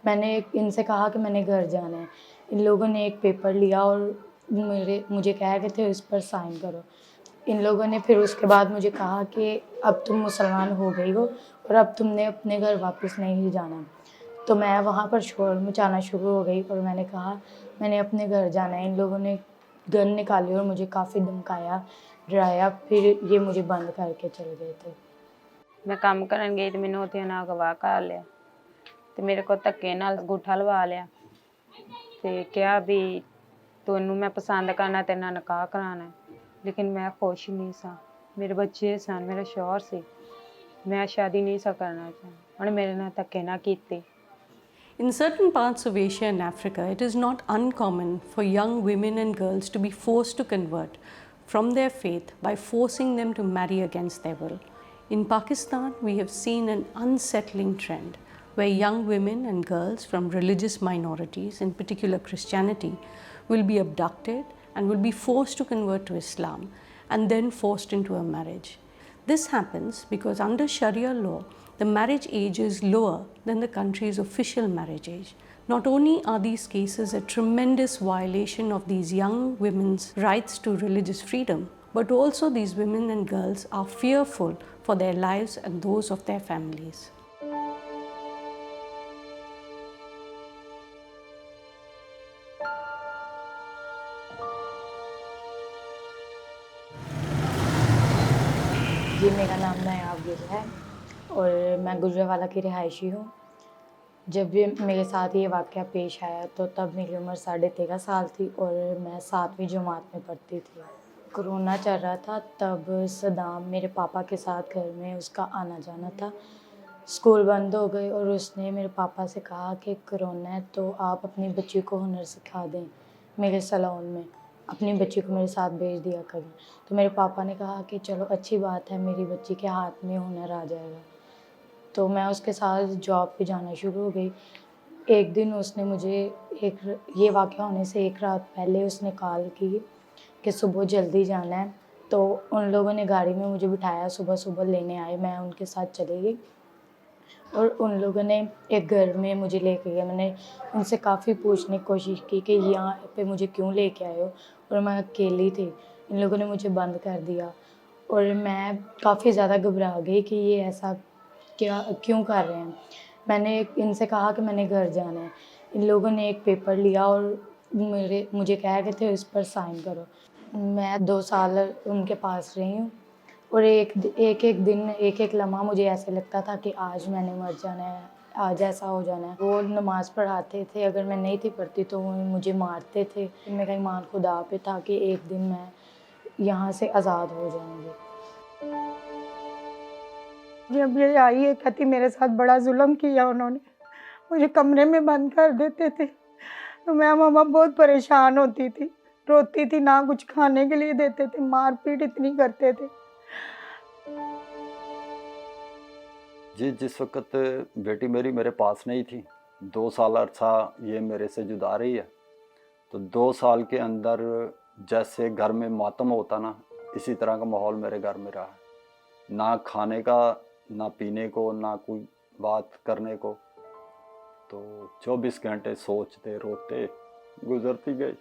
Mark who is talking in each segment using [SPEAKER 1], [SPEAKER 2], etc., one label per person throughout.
[SPEAKER 1] मैंने इनसे कहा कि मैंने घर जाना है। इन लोगों ने एक पेपर लिया और मुझे कहा कि थे इस पर साइन करो। इन लोगों ने फिर उसके बाद मुझे कहा कि अब तुम मुसलमान हो गई हो और अब तुमने अपने घर वापस नहीं जाना। तो मैं वहाँ पर शोर मचाना शुरू हो गई और मैंने कहा मैंने अपने घर जाना है। इन लोगों ने गन निकाली और मुझे काफ़ी धमकाया, डराया, फिर ये मुझे बंद करके चले गए थे।
[SPEAKER 2] मैं काम करन गई तो मैनू उत्थे ना अगवा कर लिया ते मेरे को धक्के नाल अंगूठा लवा लिया ते कहा भी तैनूं मैं पसंद करना तेरे नाल निकाह कराना है। लेकिन मैं खुश नहीं सा, मेरे बच्चे सन, मेरा शौहर सी, मैं शादी नहीं सा करना चाहती। उन्हें मेरे नाल धक्के ना कीते।
[SPEAKER 3] In certain parts of Asia and Africa, it is not uncommon for young women and girls to be forced to convert from their faith by forcing them to marry against their will. In Pakistan, we have seen an unsettling trend where young women and girls from religious minorities, in particular Christianity, will be abducted and will be forced to convert to Islam and then forced into a marriage. This happens because under Sharia law, the marriage age is lower than the country's official marriage age. Not only are these cases a tremendous violation of these young women's rights to religious freedom, but also these women and girls are fearful for their lives and those of their families.
[SPEAKER 1] जी, मेरा नाम नायाब गिल है और मैं गुजरांवाला की रिहायशी हूँ। जब भी मेरे साथ ये वाक़या पेश आया तो तब मेरी उम्र 13.5 साल थी और मैं 7वीं जमात में पढ़ती थी। कोरोना चल रहा था, तब सदाम मेरे पापा के साथ घर में उसका आना जाना था। स्कूल बंद हो गए और उसने मेरे पापा से कहा कि कोरोना है तो आप अपनी बच्ची को हुनर सिखा दें मेरे सैलून में, अपनी बच्ची को मेरे साथ भेज दिया करें। तो मेरे पापा ने कहा कि चलो अच्छी बात है, मेरी बच्ची के हाथ में हुनर आ जाएगा। तो मैं उसके साथ जॉब पे जाना शुरू हो गई। एक दिन उसने मुझे ये वाक़या होने से एक रात पहले उसने कॉल की कि सुबह जल्दी जाना है। तो उन लोगों ने गाड़ी में मुझे बिठाया, सुबह-सुबह लेने आए, मैं उनके साथ चली गई और उन लोगों ने एक घर में मुझे लेके गए। मैंने उनसे काफ़ी पूछने की कोशिश की कि यहाँ पे मुझे क्यों लेके आए हो, और मैं अकेली थी। इन लोगों ने मुझे बंद कर दिया और मैं काफ़ी ज़्यादा घबरा गई कि ये ऐसा क्यों कर रहे हैं। मैंने इनसे कहा कि मैंने घर जाना है। इन लोगों ने एक पेपर लिया और मुझे कहा कि थे इस पर साइन करो। मैं 2 साल उनके पास रही हूँ और एक-एक दिन, एक-एक लम्हा मुझे ऐसे लगता था कि आज मैंने मर जाना है, आज ऐसा हो जाना है। वो नमाज़ पढ़ाते थे, अगर मैं नहीं थी पढ़ती तो वो मुझे मारते थे। मेरा ईमान खुदा पे था कि एक दिन मैं यहाँ से आज़ाद हो जाऊँगी।
[SPEAKER 4] जब ये आई है कहती मेरे साथ बड़ा जुल्म किया उन्होंने, मुझे कमरे में बंद कर देते थे। तो मैं मम्मा बहुत परेशान होती थी, रोती थी, ना कुछ खाने के लिए देते थे, मारपीट इतनी करते थे।
[SPEAKER 5] जी, जिस वक़्त बेटी मेरी मेरे पास नहीं थी, 2 साल अरसा ये मेरे से जुदा रही है। तो 2 साल के अंदर जैसे घर में मातम होता ना, इसी तरह का माहौल मेरे घर में रहा। ना खाने का, ना पीने को, ना कोई बात करने को। तो 24 घंटे सोचते रोते गुजरती गई।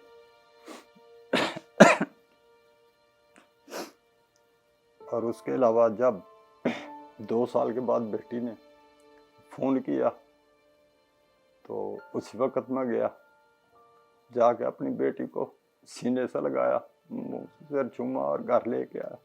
[SPEAKER 5] और उसके अलावा जब 2 साल के बाद बेटी ने फ़ोन किया तो उस वक़्त मैं गया, जाके अपनी बेटी को सीने से लगाया, मुँह से चूमा और घर लेके आया।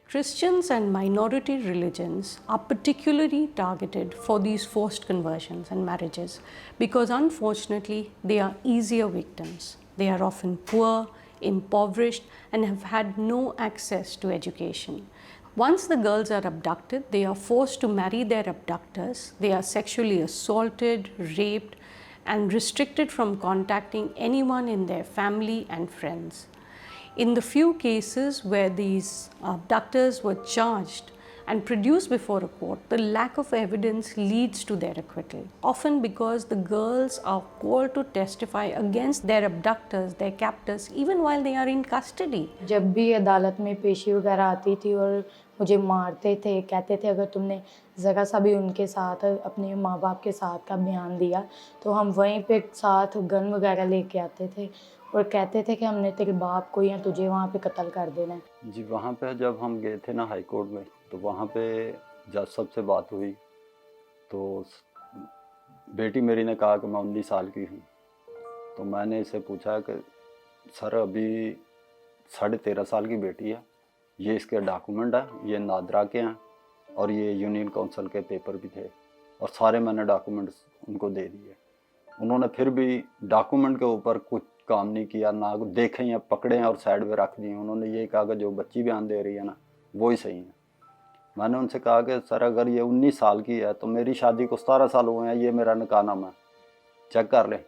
[SPEAKER 3] Christians and minority religions are particularly targeted for these forced conversions and marriages because unfortunately they are easier victims. They are often poor, impoverished, and have had no access to education. Once the girls are abducted, they are forced to marry their abductors. They are sexually assaulted, raped, and restricted from contacting anyone in their family and friends. In the few cases where these abductors were charged and produced before a court, the lack of evidence leads to their acquittal. Often because the girls are called to testify against their abductors, their captors, even while they are in custody.
[SPEAKER 1] जब भी अदालत में पेशी वगैरह आती थी और मुझे मारते थे, कहते थे अगर तुमने ज़रा सा भी उनके साथ अपने माँ बाप के साथ का बयान दिया तो हम वहीं पे साथ गन वगैरह लेके आते थे और कहते थे कि हमने तेरे बाप को या तुझे वहाँ पे कत्ल कर देना है।
[SPEAKER 5] जी, वहाँ पे जब हम गए थे ना हाई कोर्ट में, तो वहाँ पे जज साहब से बात हुई तो बेटी मेरी ने कहा कि मैं 19 साल की हूँ। तो मैंने इसे पूछा कि सर अभी 13.5 साल की बेटी है, ये इसके डॉक्यूमेंट है, ये नादरा के हैं और ये यूनियन काउंसिल के पेपर भी थे और सारे मैंने डॉक्यूमेंट्स उनको दे दिए। उन्होंने फिर भी डॉक्यूमेंट के ऊपर कुछ काम नहीं किया, ना देखे या पकड़े हैं और साइड में रख दिए। उन्होंने ये कहा कि जो बच्ची बयान दे रही है ना वही सही है। मैंने उनसे कहा कि सर अगर ये 19 साल की है तो मेरी शादी को 17 साल हुए हैं, ये मेरा निकाहनामा है, चेक कर ले।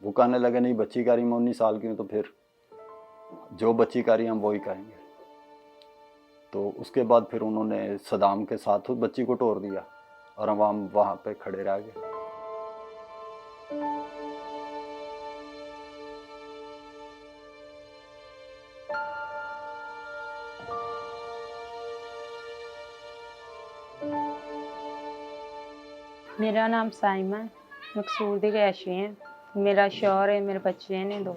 [SPEAKER 5] वो कहने लगे नहीं बच्ची कह रही मैं 19 साल की हूँ, तो फिर जो बच्ची कह रही हम वही कहेंगे। तो उसके बाद फिर उन्होंने सदाम के साथ उस बच्ची को तोड़ दिया और हम वहाँ पे खड़े रह गए।
[SPEAKER 2] मेरा नाम साइमा है, मकसूर दी रैशी है। मेरा शौहर है, मेरे बच्चे ने 2,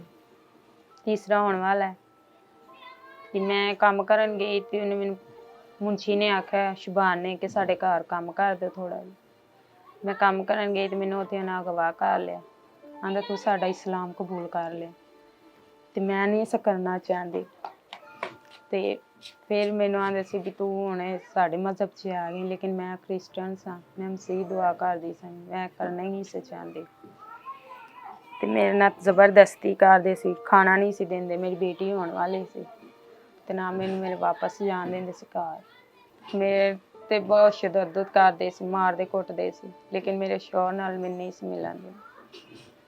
[SPEAKER 2] तीसरा होने वाला है। कि मैं काम करन गई थी, उन्हें मैंने मुंशी ने आख्या शुभान ने कि साढ़े घर काम कर दो थोड़ा जिहा। मैं काम करन गई तो मैंने उत्थे ना गवाह कर लिया, आंदा तू साडा इस्लाम कबूल कर लिया। तो मैं नहीं इस करना चाहती। तो फिर मैनू आंदे सी भी तू हुण साढ़े मजहब च आ गई, लेकिन मैं क्रिश्चियन सा, मैं मसीह दुआ करदी सी, मैं करना ही नहीं सी चाहती। तो मेरे नाल जबरदस्ती करदे सी, खाना नहीं सी देंदे, मेरी बेटी होने वाली सी ते ना मैनू मेरे वापस जान देंदे सी घर। मेरे ते बहुत शददत करदे सी, मारदे कुटदे सी, लेकिन मेरे शौहर नाल मैनू नहीं सी मिलन दिंदे।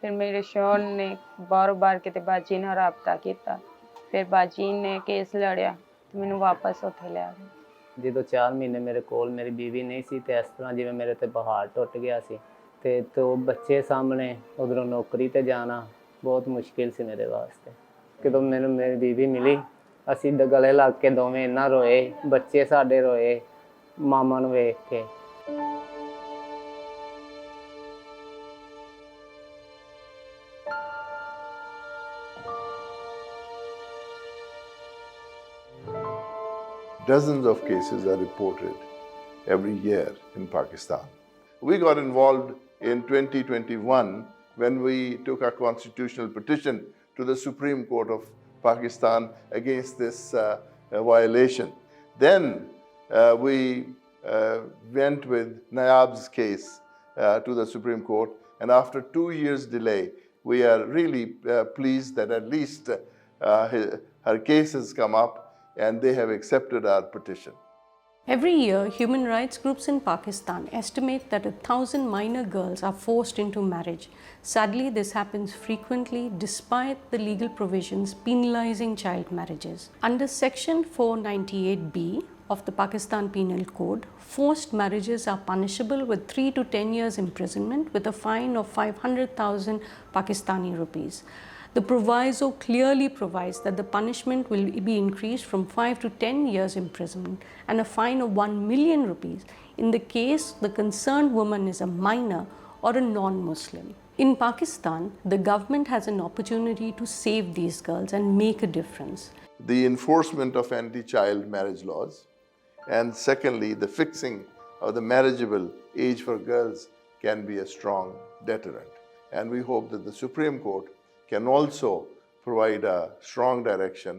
[SPEAKER 2] फिर मेरे शौहर ने बारों बार किते बाजी नाल राबता कीता, फिर बाजी ने केस लड़िया ਤੇ ਮੈਨੂੰ ਵਾਪਸ ਉੱਥੇ ਲੈ ਗਏ।
[SPEAKER 6] ਜਦੋਂ 4 ਮਹੀਨੇ ਮੇਰੇ ਕੋਲ ਮੇਰੀ ਬੀਵੀ ਨਹੀਂ ਸੀ ਤੇ ਇਸ ਤਰ੍ਹਾਂ ਜਿਵੇਂ ਮੇਰੇ ਤੇ ਪਹਾੜ ਟੁੱਟ ਗਿਆ ਸੀ ਤੇ ਦੋ ਬੱਚੇ ਸਾਹਮਣੇ, ਉਧਰੋਂ ਨੌਕਰੀ ਤੇ ਜਾਣਾ ਬਹੁਤ ਮੁਸ਼ਕਿਲ ਸੀ ਮੇਰੇ ਵਾਸਤੇ। ਜਦੋਂ ਮੈਨੂੰ ਮੇਰੀ ਬੀਵੀ ਮਿਲੀ, ਅਸੀਂ ਗਲੇ ਲੱਗ ਕੇ ਦੋਵੇਂ ਇੰਨਾ ਰੋਏ, ਬੱਚੇ ਸਾਡੇ ਰੋਏ ਮਾਮਾ ਨੂੰ ਵੇਖ ਕੇ।
[SPEAKER 7] Dozens of cases are reported every year in Pakistan. We got involved in 2021 when we took a constitutional petition to the Supreme Court of Pakistan against this violation. Then we went with Nayab's case to the Supreme Court, and after 2 years delay, we are really pleased that at least her case has come up and they have accepted our petition.
[SPEAKER 3] Every year, human rights groups in Pakistan estimate that 1,000 minor girls are forced into marriage. Sadly, this happens frequently despite the legal provisions penalizing child marriages. Under Section 498B of the Pakistan Penal Code, forced marriages are punishable with 3 to 10 years imprisonment with a fine of 500,000 Pakistani rupees. The proviso clearly provides that the punishment will be increased from 5 to 10 years imprisonment and a fine of 1 million rupees in the case the concerned woman is a minor or a non-Muslim. In Pakistan, the government has an opportunity to save these girls and make a difference.
[SPEAKER 7] The enforcement of anti-child marriage laws, and secondly, the fixing of the marriageable age for girls can be a strong deterrent. And we hope that the Supreme Court can also provide a strong direction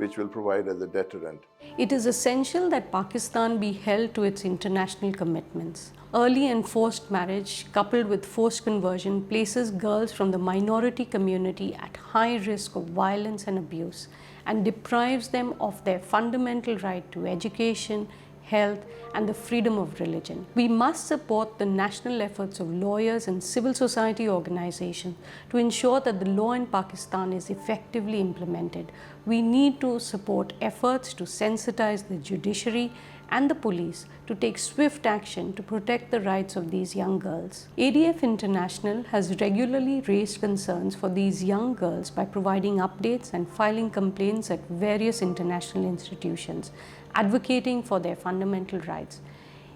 [SPEAKER 7] which will provide as a deterrent.
[SPEAKER 3] It is essential that Pakistan be held to its international commitments. Early and forced marriage coupled with forced conversion places girls from the minority community at high risk of violence and abuse and deprives them of their fundamental right to education, health, and the freedom of religion. We must support the national efforts of lawyers and civil society organizations to ensure that the law in Pakistan is effectively implemented. We need to support efforts to sensitize the judiciary and the police to take swift action to protect the rights of these young girls. ADF International has regularly raised concerns for these young girls by providing updates and filing complaints at various international institutions, advocating for their fundamental rights.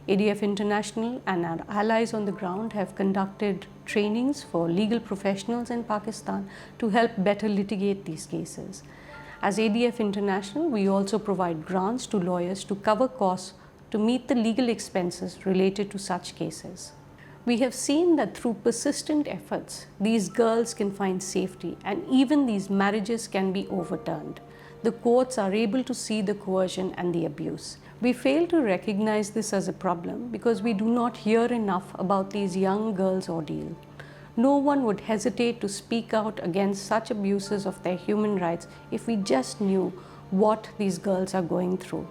[SPEAKER 3] ADF International and our allies on the ground have conducted trainings for legal professionals in Pakistan to help better litigate these cases. As ADF International, we also provide grants to lawyers to cover costs to meet the legal expenses related to such cases. We have seen that through persistent efforts, these girls can find safety and even these marriages can be overturned. The courts are able to see the coercion and the abuse. We fail to recognize this as a problem because we do not hear enough about these young girls' ordeal. No one would hesitate to speak out against such abuses of their human rights if we just knew what these girls are going through.